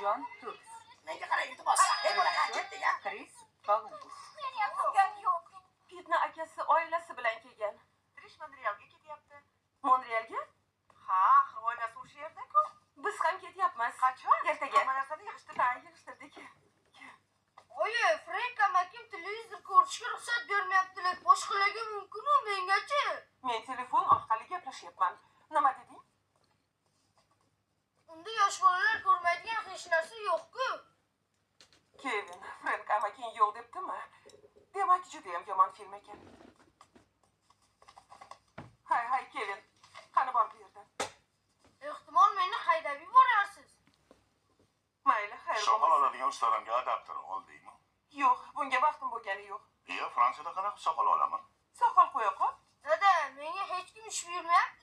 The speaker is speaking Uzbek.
John Hughes. Menga qarang, iltimos. Bo'laqa ketdi ya. Chris Columbus. Yo'q. Pitni akasi oilasi bilan kelgan. Trish Monrealga ketyapti. Monrealga? Ha, axir oilasi o'sha yerda-ku. Biz ham ketyapmiz. Qachon? Ertaga. Hamma narsani Yig'ishtirdik. Oyi, Frank amakim televizor ko'rishga ruxsat bermayaptilar. Boshqalarga mumkin-ku, mengachi. Men telefon orqali gaplashyapman. Nima deding? Unda yosh bolalar ko'rmaydigan hech narsa yo'q-ku. Kevin, Frank amaking yo'q debdimi? Demak, judayam yomon film ekan. Hay, Kevin. Qani bor bu yerdan. Ehtimol meni haydab yuborarsiz. Mayli, xayr Shomol bo'lmasin. oladigan restoranga adapter oldingmi? Yo'q, bunga vaqtim bo'lgani yo'q. Fransiyada qanaqa soqol olaman? Soqol qo'ya qol. Dada, menga hech kim ish buyurmayapti.